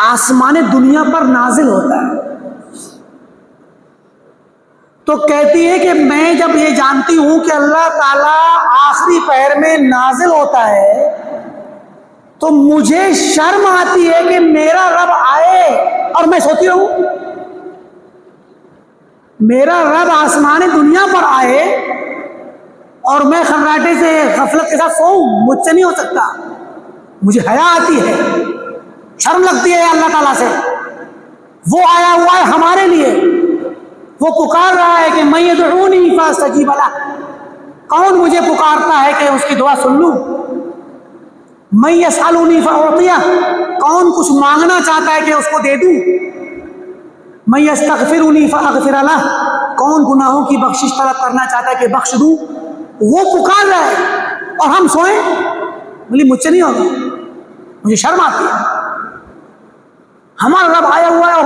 آسمان دنیا پر نازل ہوتا ہے۔ تو کہتی ہے کہ میں جب یہ جانتی ہوں کہ اللہ تعالیٰ آخری پہر میں نازل ہوتا ہے تو مجھے شرم آتی ہے کہ میرا رب آئے اور میں سوتی رہوں۔ میرا رب آسمان دنیا پر آئے اور میں خراٹے سے غفلت کے ساتھ سوؤں، مجھ سے نہیں ہو سکتا۔ مجھے حیا آتی ہے، شرم لگتی ہے اللہ تعالیٰ سے۔ وہ آیا ہوا ہے ہمارے لیے، وہ پکار رہا ہے کہ من یدعونی فاستجیب لہ، کون مجھے پکارتا ہے کہ اس کی دعا سن لوں؟ من یسألنی فاعطیہ، کون کچھ مانگنا چاہتا ہے کہ اس کو دے دوں؟ من یستغفرنی فاغفر لہ، کون گناہوں کی بخشش طلب کرنا چاہتا ہے کہ بخش دوں؟ وہ پکار رہا ہے اور ہم سوئیں؟ بولی مجھ سے نہیں ہوگا، مجھے شرم آتی ہے۔ ہمارا رب آیا ہوا ہے اور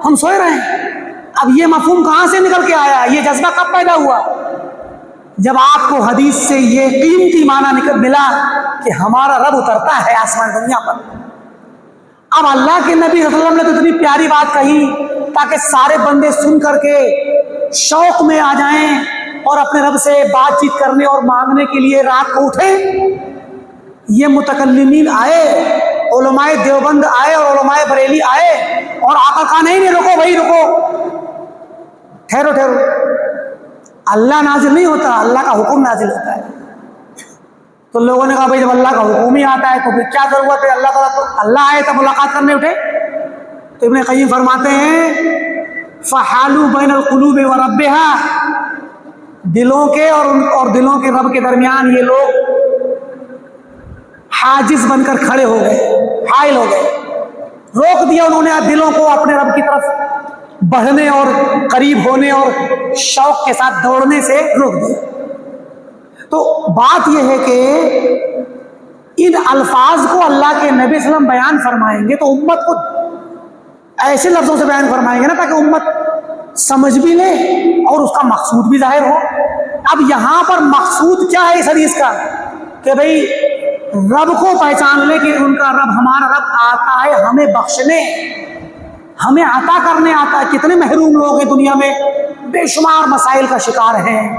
ہم سوئے رہے ہیں۔ اب یہ مفہوم کہاں سے نکل کے آیا؟ یہ جذبہ کب پیدا ہوا؟ جب آپ کو حدیث سے یہ قیمتی معنی ملا کہ ہمارا رب اترتا ہے آسمان دنیا پر۔ اب اللہ کے نبی صلی اللہ علیہ وسلم نے تو اتنی پیاری بات کہی تاکہ سارے بندے سن کر کے شوق میں آ جائیں اور اپنے رب سے بات چیت کرنے اور مانگنے کے لیے رات کو اٹھیں۔ یہ متکلمین آئے، علماء دیوبند آئے اور علماء بریلی آئے اور آ کر کہا نہیں رکو بھائی رکو، ٹھہرو ٹھہرو، اللہ نازل نہیں ہوتا، اللہ کا حکم نازل ہوتا ہے۔ تو لوگوں نے کہا بھائی جب اللہ کا حکم ہی آتا ہے تو پھر کیا ضرورت ہے اللہ تعالیٰ، تو اللہ آئے تب ملاقات کرنے اٹھے۔ تو ابن قیم فرماتے ہیں فحالوا بین القلوب وربها، دلوں کے اور دلوں کے رب کے درمیان یہ لوگ حاجز بن کر کھڑے ہو گئے، حائل ہو گئے، روک دیا انہوں نے دلوں کو اپنے رب کی طرف بڑھنے اور قریب ہونے اور شوق کے ساتھ دوڑنے سے روک دیا۔ تو بات یہ ہے کہ ان الفاظ کو اللہ کے نبی صلی اللہ علیہ وسلم بیان فرمائیں گے تو امت کو ایسے لفظوں سے بیان فرمائیں گے نا تاکہ امت سمجھ بھی لے اور اس کا مقصود بھی ظاہر ہو۔ اب یہاں پر مقصود کیا ہے اس حدیث کا؟ کہ بھئی رب کو پہچان لے کہ ان کا رب، ہمارا رب آتا ہے ہمیں بخشنے، ہمیں عطا کرنے آتا ہے۔ کتنے محروم لوگ ہیں دنیا میں، بے شمار مسائل کا شکار ہیں،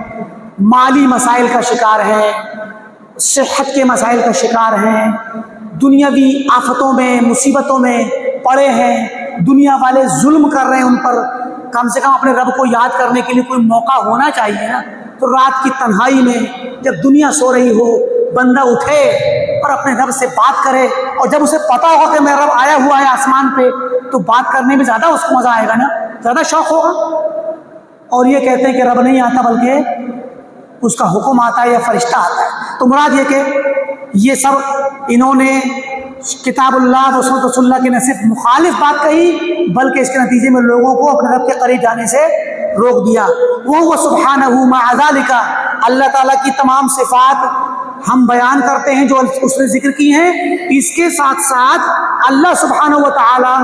مالی مسائل کا شکار ہیں، صحت کے مسائل کا شکار ہیں، دنیاوی آفتوں میں مصیبتوں میں پڑے ہیں، دنیا والے ظلم کر رہے ہیں ان پر۔ کم سے کم اپنے رب کو یاد کرنے کے لیے کوئی موقع ہونا چاہیے نا۔ تو رات کی تنہائی میں جب دنیا سو رہی ہو، بندہ اٹھے اور اپنے رب سے بات کرے، اور جب اسے پتا ہوگا کہ میرا رب آیا ہوا ہے آسمان پہ تو بات کرنے میں زیادہ اس کو مزہ آئے گا نا، زیادہ شوق ہوگا۔ اور یہ کہتے ہیں کہ رب نہیں آتا بلکہ اس کا حکم آتا ہے یا فرشتہ آتا ہے۔ تو مراد یہ کہ یہ سب انہوں نے کتاب اللہ و سنت رسول اللہ کے نہ صرف مخالف بات کہی بلکہ اس کے نتیجے میں لوگوں کو اپنے رب کے قریب جانے سے روک دیا۔ وہ سبحانہ مع ذالک، اللہ تعالیٰ کی تمام صفات ہم بیان کرتے ہیں جو اس نے ذکر کی ہیں، اس کے ساتھ ساتھ اللہ سبحانہ و تعالیٰ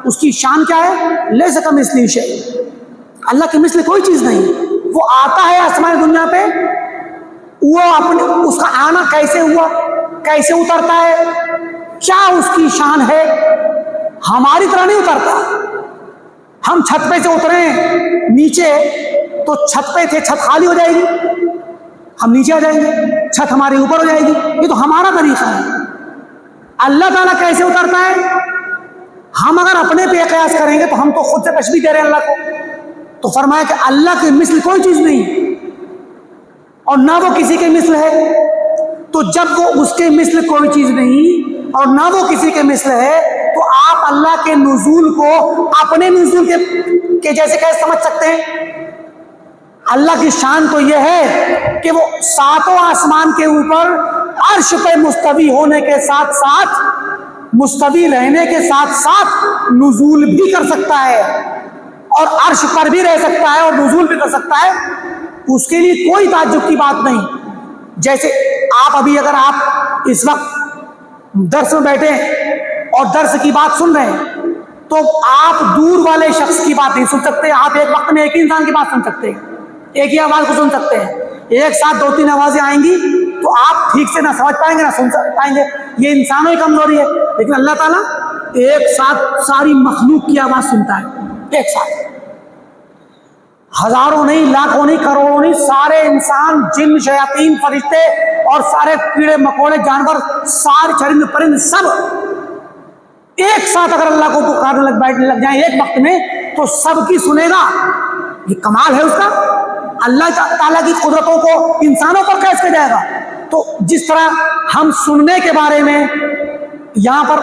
اس کی شان کیا ہے؟ لیس کمثلہ شیء، اللہ کے مثل کوئی چیز نہیں۔ وہ آتا ہے آسمان دنیا پہ، وہ اپنے اس کا آنا کیسے ہوا، کیسے اترتا ہے، کیا اس کی شان ہے؟ ہماری طرح نہیں اترتا۔ ہم چھت پہ سے اتریں نیچے تو چھت پہ تھے، چھت خالی ہو جائے گی، ہم نیچے آ جائیں گے، چھت ہمارے اوپر ہو جائے گی۔ یہ تو ہمارا طریقہ ہے۔ اللہ تعالیٰ کیسے اترتا ہے؟ ہم اگر اپنے پہ قیاس کریں گے تو ہم تو خود سے تشبیہ دے رہے ہیں اللہ کو۔ تو فرمایا کہ اللہ کے مثل کوئی چیز نہیں اور نہ وہ کسی کے مثل ہے۔ تو جب وہ اس کے مثل کوئی چیز نہیں اور نہ وہ کسی کے مثل ہے تو آپ اللہ کے نزول کو اپنے نزول کے جیسے کیسے سمجھ سکتے ہیں؟ اللہ کی شان تو یہ ہے کہ وہ ساتوں آسمان کے اوپر عرش پہ مستوی ہونے کے ساتھ ساتھ، مستوی رہنے کے ساتھ ساتھ نزول بھی کر سکتا ہے اور عرش پر بھی رہ سکتا ہے اور نزول بھی کر سکتا ہے۔ اس کے لیے کوئی تعجب کی بات نہیں۔ جیسے آپ ابھی اگر آپ اس وقت درس میں بیٹھے ہیں اور درس کی بات سن رہے ہیں تو آپ دور والے شخص کی بات نہیں سن سکتے. آپ ایک وقت میں ایک ہی انسان کی بات سن سکتے ہیں, ایک ہی آواز کو سن سکتے ہیں. ایک ساتھ 2-3 آوازیں آئیں گی تو آپ ٹھیک سے نہ سمجھ پائیں گے نہ سن پائیں گے. یہ انسانوں کی کمزوری ہے. لیکن اللہ تعالیٰ ایک ساتھ ساری مخلوق کی آواز سنتا ہے, ایک ساتھ. ہزاروں نہیں, لاکھوں نہیں, کروڑوں نہیں, سارے انسان, جن, شیاطین, فرشتے اور سارے کیڑے مکوڑے, جانور, سارے چرند پرند, سب ایک ساتھ اگر اللہ کو پکارنے بیٹھنے لگ جائیں ایک وقت میں تو سب کی سنے گا. یہ کمال ہے اس کا. اللہ تعالیٰ کی قدرتوں کو انسانوں پر قیاس کیا جائے گا. تو جس طرح ہم سننے کے بارے میں یہاں پر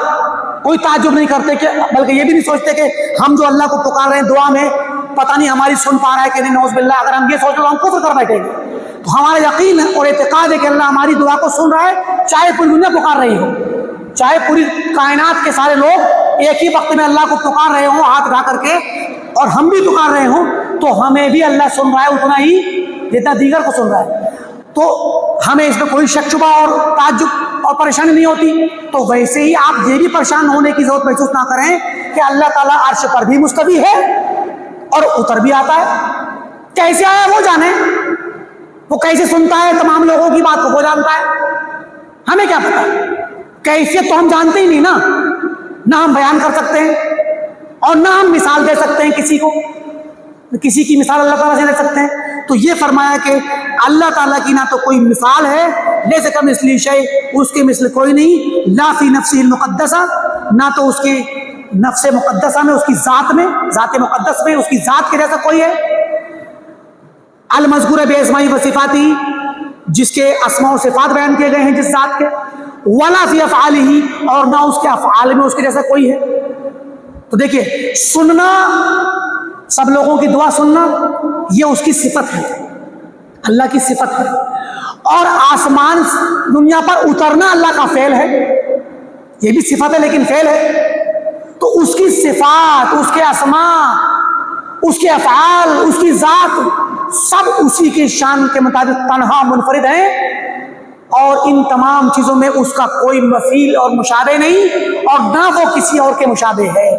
کوئی تعجب نہیں کرتے کہ بلکہ یہ بھی نہیں سوچتے کہ ہم جو اللہ کو پکار رہے ہیں دعا میں پتہ نہیں ہماری سن پا رہا ہے کہ نہیں, نعوذ باللہ. اگر ہم یہ سوچ تو ہم کفر کر بیٹھیں گے. تو ہمارا یقین اور اعتقاد ہے کہ اللہ ہماری دعا کو سن رہا ہے, چاہے پوری دنیا پکار رہی ہو, چاہے پوری کائنات کے سارے لوگ ایک ہی وقت میں اللہ کو پکار رہے ہوں ہاتھ اٹھا کر کے, اور ہم بھی پکار رہے ہوں, تو ہمیں بھی اللہ سن رہا ہے اتنا ہی جتنا دیگر کو سن رہا ہے. تو ہمیں اس میں کوئی شک شبہ اور تعجب اور پریشانی نہیں ہوتی. تو ویسے ہی آپ یہ بھی پریشان ہونے کی ضرورت محسوس نہ کریں کہ اللہ تعالیٰ عرش پر بھی مستوی ہے اور اتر بھی آتا ہے. کیسے آیا وہ جانے, وہ کیسے سنتا ہے تمام لوگوں کی بات کو وہ جانتا ہے, ہمیں کیا پتا. کیفیت تو ہم جانتے ہی نہیں نا, نہ ہم بیان کر سکتے ہیں اور نہ ہم مثال دے سکتے ہیں کسی کو, کسی کی مثال اللہ تعالیٰ سے دے سکتے ہیں. تو یہ فرمایا کہ اللہ تعالیٰ کی نہ تو کوئی مثال ہے, لیس کمثلہ شیء, اس کے مثل کوئی نہیں, لا فی نفسہ المقدسہ, نہ تو اس کی نفس مقدسہ میں, اس کی ذات میں, ذات مقدس میں اس کی ذات کے جیسا کوئی ہے. المذکور باسماء و صفاتہ, جس کے اسماء و صفات بیان کیے گئے ہیں جس ذات کے, ولا فی افعالہ, اور نہ اس کے افعال میں اس کے جیسا کوئی ہے. تو دیکھیے, سننا, سب لوگوں کی دعا سننا, یہ اس کی صفت ہے, اللہ کی صفت ہے. اور آسمان دنیا پر اترنا اللہ کا فعل ہے, یہ بھی صفت ہے لیکن فعل ہے. تو اس کی صفات, اس کے اسماء, اس کے افعال, اس کی ذات, سب اسی کی شان کے مطابق تنہا منفرد ہیں, اور ان تمام چیزوں میں اس کا کوئی مثیل اور مشابہ نہیں, اور نہ وہ کسی اور کے مشابہ ہے.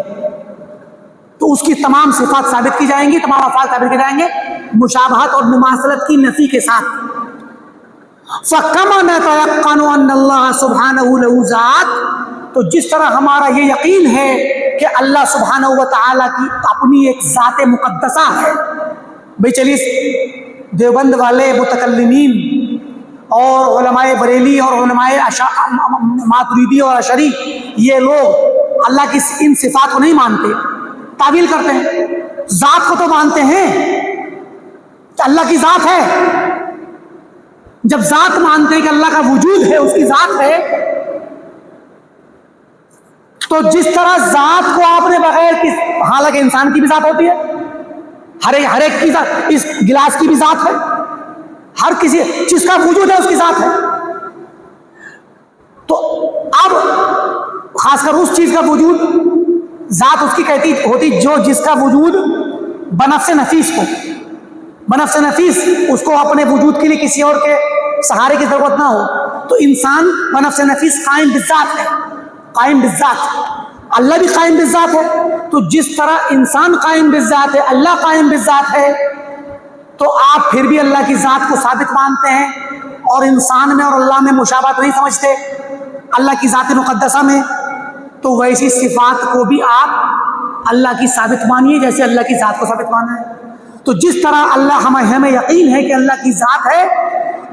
تو اس کی تمام صفات ثابت کی جائیں گی, تمام افعال ثابت کیے جائیں گے مشابہت اور مماثلت کی نفی کے ساتھ. فَكَمَا نَتَيَقَّنُ أَنَّ اللَّهَ سُبْحَانَهُ لَهُ ذَاتٌ, تو جس طرح ہمارا یہ یقین ہے کہ اللہ سبحانہ و تعالیٰ کی اپنی ایک ذات مقدسہ ہے. بھئی چلیے, دیوبند والے متکلمین اور علماء بریلی اور علماء ماتریدی اور اشعری, یہ لوگ اللہ کی ان صفات کو نہیں مانتے, تعویل کرتے ہیں. ذات کو تو مانتے ہیں کہ اللہ کی ذات ہے. جب ذات مانتے ہیں کہ اللہ کا وجود ہے, اس کی ذات ہے, تو جس طرح ذات کو آپ نے بغیر کس, حالانکہ انسان کی بھی ذات ہوتی ہے, ہر ایک کی ذات, اس گلاس کی بھی ذات ہے, ہر کسی جس کا وجود ہے اس کی ذات ہے. تو اب خاص کر اس چیز کا وجود, ذات اس کی کہتی ہوتی جو جس کا وجود بنفس نفیس کو, بنفس نفیس اس کو اپنے وجود کے لیے کسی اور کے سہارے کی ضرورت نہ ہو. تو انسان بنفس نفیس قائم بالذات ہے, قائم بالذات. اللہ بھی قائم بالذات ہے. تو جس طرح انسان قائم بالذات ہے, اللہ قائم بالذات ہے, تو آپ پھر بھی اللہ کی ذات کو ثابت مانتے ہیں, اور انسان میں اور اللہ میں مشابہت نہیں سمجھتے, اللہ کی ذات مقدسہ میں. تو ویسی صفات کو بھی آپ اللہ کی ثابت مانیے جیسے اللہ کی ذات کو ثابت مانا ہے. تو جس طرح اللہ ہمیں یقین ہے کہ اللہ کی ذات ہے,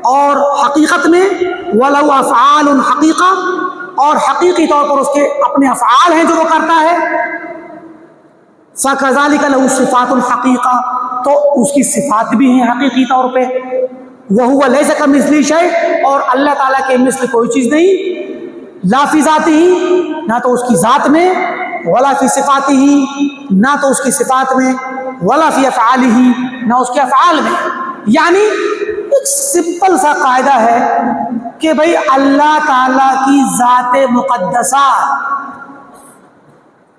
اور حقیقت میں وَلَوْ أَفْعَالٌ حَقِيقَةٌ, اور حقیقی طور پر اس کے اپنے افعال ہیں جو وہ کرتا ہے. فَكَذَلِكَ لَهُ صِفَاتٌ حَقِيقَةٌ, تو اس کی صفات بھی ہیں حقیقی طور پہ. وَهُوَ لَيْسَ كَمِثْلِهِ شَيْءٌ, اور اللہ تعالیٰ کے مثل کوئی چیز نہیں. لا فی ذاتہ, نہ تو اس کی ذات میں, ولا فی صفاتہ, نہ تو اس کی صفات میں, ولا فی افعالہ, نہ اس کے افعال میں. یعنی ایک سمپل سا قاعدہ ہے کہ بھئی اللہ تعالیٰ کی ذات مقدسہ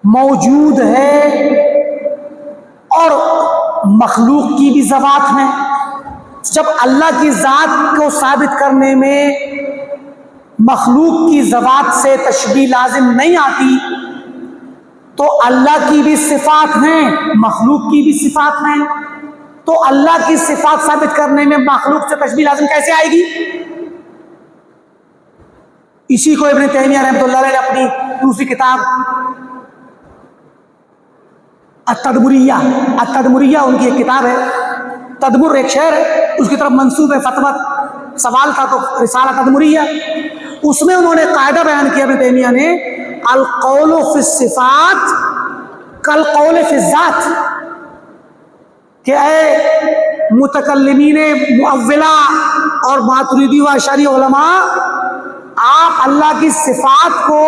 موجود ہے, اور مخلوق کی بھی ذوات ہیں. جب اللہ کی ذات کو ثابت کرنے میں مخلوق کی ذوات سے تشبیہ لازم نہیں آتی، تو اللہ کی بھی صفات ہیں، مخلوق کی بھی صفات ہیں، تو اللہ کی صفات ثابت کرنے میں مخلوق سے تشبیہ لازم کیسے آئے گی؟ اسی کو ابن تیمیہ رحمۃ اللہ علیہ نے اپنی دوسری کتاب التدمریہ ان کی ایک کتاب ہے، تدمر ایک شعر ہے، اس کی طرف منسوب ہے، فتویٰ سوال تھا تو رسالہ تدمریہ، اس میں انہوں نے قاعدہ بیان کیا ابن تیمیہ نے، القول فی الصفات کالقول فی الذات، کہ اے متکلمین مؤولہ اور ماتریدی و اشعری علماء، آپ اللہ کی صفات کو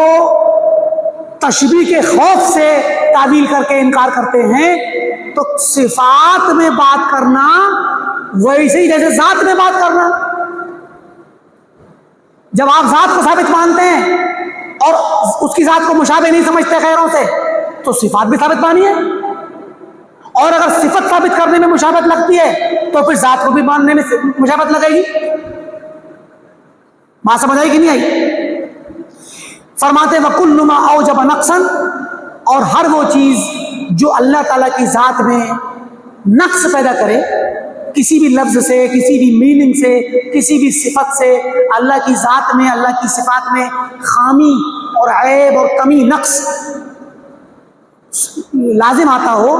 تشبیہ کے خوف سے تعویل کر کے انکار کرتے ہیں، تو صفات میں بات کرنا ویسے ہی جیسے ذات میں بات کرنا، جب آپ ذات کو ثابت مانتے ہیں اور اس کی ذات کو مشابہ نہیں سمجھتے غیروں سے، تو صفات بھی ثابت مانی ہے، اور اگر صفت ثابت کرنے میں مشابہت لگتی ہے تو پھر ذات کو بھی ماننے میں مشابہت لگے گی۔ بات سمجھ آئی کہ نہیں آئی؟ فرماتے وَكُلُّ مَا أَوْجَبَ نَقْصًا، اور ہر وہ چیز جو اللہ تعالیٰ کی ذات میں نقص پیدا کرے، کسی بھی لفظ سے، کسی بھی میننگ سے، کسی بھی صفت سے، اللہ کی ذات میں، اللہ کی صفات میں خامی اور عیب اور کمی، نقص لازم آتا ہو،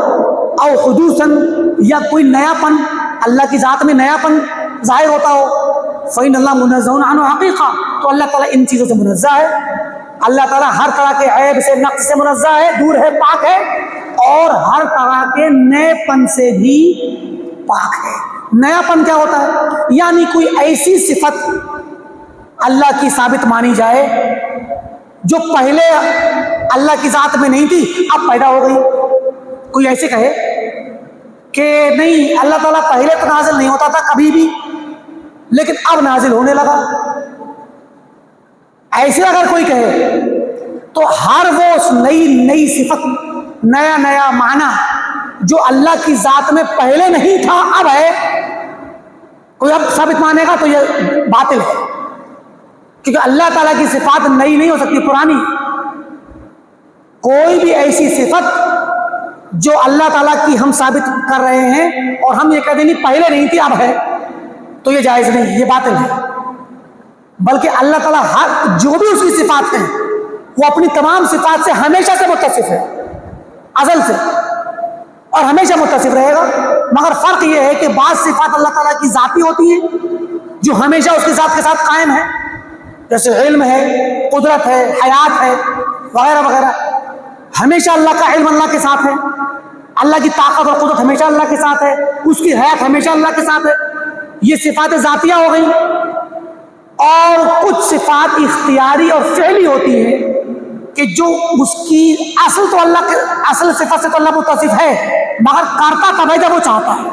او حدوثاً، یا کوئی نیا پن، اللہ کی ذات میں نیا پن ظاہر ہوتا ہو، فإن اللہ منزہ عنہ حقیقہ، تو اللہ تعالیٰ ان چیزوں سے منزہ ہے، اللہ تعالیٰ ہر طرح کے عیب سے، نقص سے منزہ ہے، دور ہے، پاک ہے، اور ہر طرح کے نئے پن سے بھی پاک ہے۔ نیا پن کیا ہوتا ہے؟ یعنی کوئی ایسی صفت اللہ کی ثابت مانی جائے جو پہلے اللہ کی ذات میں نہیں تھی، اب پیدا ہو گئی۔ کوئی ایسے کہے کہ نہیں، اللہ تعالیٰ پہلے تو نازل نہیں ہوتا تھا کبھی بھی، لیکن اب نازل ہونے لگا، ایسے اگر کوئی کہے تو ہر وہ نئی صفت، نیا نیا معنی جو اللہ کی ذات میں پہلے نہیں تھا اب ہے، کوئی اب ثابت مانے گا تو یہ باطل ہے، کیونکہ اللہ تعالیٰ کی صفات نئی نہیں ہو سکتی، پرانی۔ کوئی بھی ایسی صفت جو اللہ تعالیٰ کی ہم ثابت کر رہے ہیں اور ہم یہ کہہ دیں نہیں پہلے نہیں تھی اب ہے، تو یہ جائز نہیں، یہ باطل ہے۔ بلکہ اللہ تعالیٰ ہر جو بھی اس کی صفات ہیں وہ اپنی تمام صفات سے ہمیشہ سے متصف ہے، ازل سے، اور ہمیشہ متصف رہے گا، مگر فرق یہ ہے کہ بعض صفات اللہ تعالیٰ کی ذاتی ہوتی ہیں جو ہمیشہ اس کی ذات کے ساتھ قائم ہے، جیسے علم ہے، قدرت ہے، حیات ہے، وغیرہ وغیرہ، ہمیشہ اللہ کا علم اللہ کے ساتھ ہے، اللہ کی طاقت اور قدرت ہمیشہ اللہ کے ساتھ ہے، اس کی حیات ہمیشہ اللہ کے ساتھ ہے، یہ صفات ذاتیہ ہو گئی۔ اور کچھ صفات اختیاری اور فعلی ہوتی ہیں کہ جو اس کی اصل تو اللہ کے اصل صفت سے تو اللہ متصف ہے، مگر کرتا تب ہے جب وہ چاہتا ہے،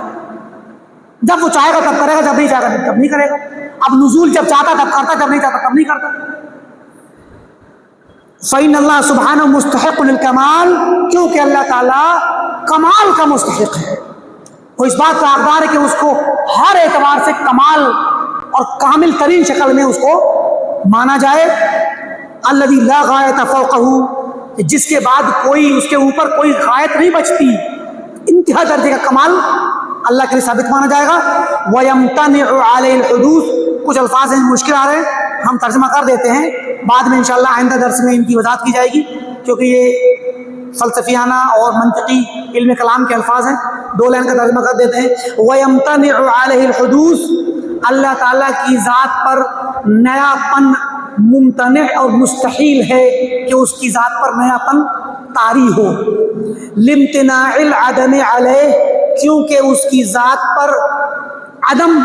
جب وہ چاہے گا تب کرے گا، جب نہیں چاہے گا تب نہیں کرے گا۔ اب نزول جب چاہتا تب کرتا، جب نہیں چاہتا تب نہیں کرتا۔ فإن اللہ سبحانہ مستحق للکمال، کیونکہ اللہ تعالیٰ کمال کا مستحق ہے، وہ اس بات کا حقدار ہے کہ اس کو ہر اعتبار سے کمال اور کامل ترین شکل میں اس کو مانا جائے۔ الذی لا غایۃ فوقہ، جس کے بعد کوئی اس کے اوپر کوئی غایت نہیں بچتی، انتہا درجے کا کمال اللہ کے لیے ثابت مانا جائے گا۔ وَيَمْتَنِعُ عَلَيْهِ الْحُدُوث، کچھ الفاظ ہیں مشکل آ رہے ہیں، ہم ترجمہ کر دیتے ہیں، بعد میں انشاءاللہ آئندہ درس میں ان کی وضاحت کی جائے گی، کیونکہ یہ فلسفیانہ اور منطقی علم کلام کے الفاظ ہیں، دو لائن کا ترجمہ کر دیتے ہیں۔ وَيَمْتَنِعُ عَلَيْهِ الْحُدُوث، اللہ تعالیٰ کی ذات پر نیا پن ممتنع اور مستحیل ہے کہ اس کی ذات پر نیا پن طاری ہو۔ لِامْتِنَاعِ الْعَدَمِ عَلَيْهِ، کیونکہ اس کی ذات پر عدم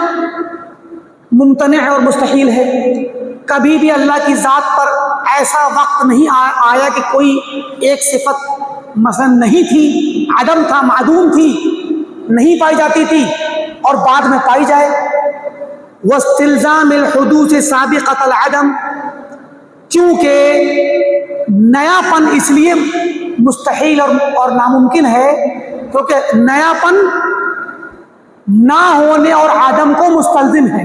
ممتنع اور مستحیل ہے۔ کبھی بھی اللہ کی ذات پر ایسا وقت نہیں آیا کہ کوئی ایک صفت مثلا نہیں تھی، عدم تھا، معدوم تھی، نہیں پائی جاتی تھی، اور بعد میں پائی جائے۔ وَاسْتِلْزَامِ الْحُدُوثِ سَابِقَةَ الْعَدَمِ، کیونکہ نیا پن اس لیے مستحیل اور ناممکن ہے کیونکہ نیا پن نہ ہونے اور عدم کو مستلزم ہے۔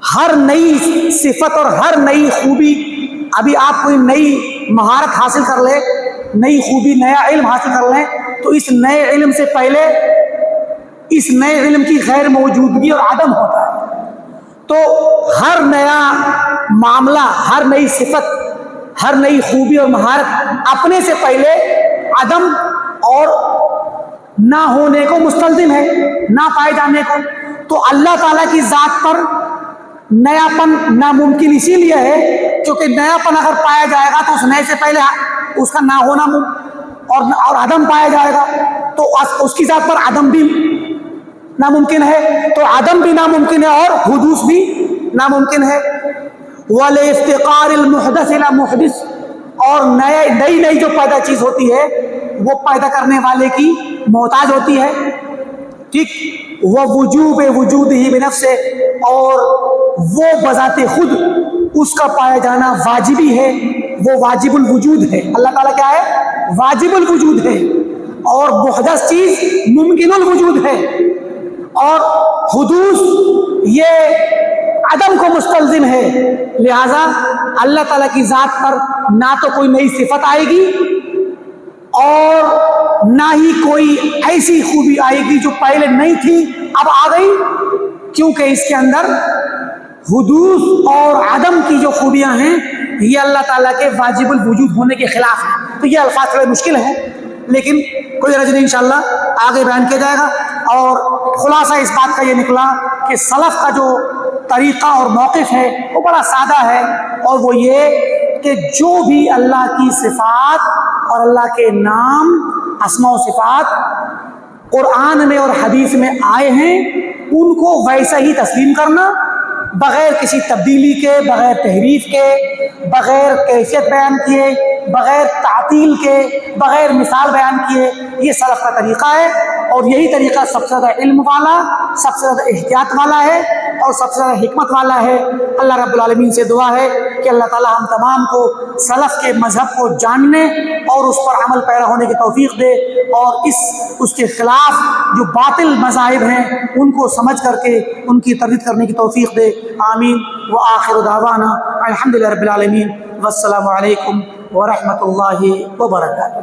ہر نئی صفت اور ہر نئی خوبی، ابھی آپ کوئی نئی مہارت حاصل کر لیں، نئی خوبی، نیا علم حاصل کر لیں، تو اس نئے علم سے پہلے اس نئے علم کی غیر موجودگی اور عدم ہوتا ہے۔ تو ہر نیا معاملہ، ہر نئی صفت، ہر نئی خوبی اور مہارت اپنے سے پہلے عدم اور نہ ہونے کو مستلزم ہے، نہ پائے جانے کو۔ تو اللہ تعالیٰ کی ذات پر نیا پن ناممکن اسی لیے ہے کیونکہ نیا پن اگر پایا جائے گا تو اس نئے سے پہلے اس کا نہ ہونا اور عدم پایا جائے گا، تو اس کی ذات پر عدم بھی ناممکن ہے، تو عدم بھی ناممکن ہے اور حدوث بھی ناممکن ہے۔ وَلِافْتِقَارِ الْمُحْدَثِ إِلَى مُحْدِثٍ، اور نئی جو پیدا چیز ہوتی ہے وہ پیدا کرنے والے کی محتاج ہوتی ہے، ٹھیک۔ وَوُجُوبِ وُجُودِهِ بِنَفْسِهِ، اور وہ بذات خود اس کا پایا جانا واجبی ہے، وہ واجب الوجود ہے۔ اللہ تعالیٰ کیا ہے؟ واجب الوجود ہے، اور محدث چیز ممکن الوجود ہے، اور حدوث یہ عدم کو مستلزم ہے۔ لہذا اللہ تعالیٰ کی ذات پر نہ تو کوئی نئی صفت آئے گی اور نہ ہی کوئی ایسی خوبی آئے گی جو پہلے نہیں تھی اب آ گئی، کیونکہ اس کے اندر حدوث اور عدم کی جو خوبیاں ہیں یہ اللہ تعالیٰ کے واجب الوجود ہونے کے خلاف ہیں۔ تو یہ الفاظ تھوڑے مشکل ہیں، لیکن کوئی حرج نہیں، انشاءاللہ آگے بیان کیا جائے گا۔ اور خلاصہ اس بات کا یہ نکلا کہ سلف کا جو طریقہ اور موقف ہے وہ بڑا سادہ ہے، اور وہ یہ کہ جو بھی اللہ کی صفات اور اللہ کے نام، اسماء و صفات قرآن میں اور حدیث میں آئے ہیں ان کو ویسا ہی تسلیم کرنا، بغیر کسی تبدیلی کے، بغیر تحریف کے، بغیر کیفیت بیان کیے، بغیر تعطیل کے، بغیر مثال بیان کیے، یہ سلف کا طریقہ ہے۔ اور یہی طریقہ سب سے زیادہ علم والا، سب سے زیادہ احتیاط والا ہے، اور سب سے زیادہ حکمت والا ہے۔ اللہ رب العالمین سے دعا ہے کہ اللہ تعالی ہم تمام کو سلف کے مذہب کو جاننے اور اس پر عمل پیرا ہونے کی توفیق دے، اور اس کے خلاف جو باطل مذاہب ہیں ان کو سمجھ کر کے ان کی تردید کرنے کی توفیق دے۔ آمین۔ وآخر دعوانا الحمدللہ رب العالمین، والسلام علیکم ورحمۃ اللہ وبرکاتہ۔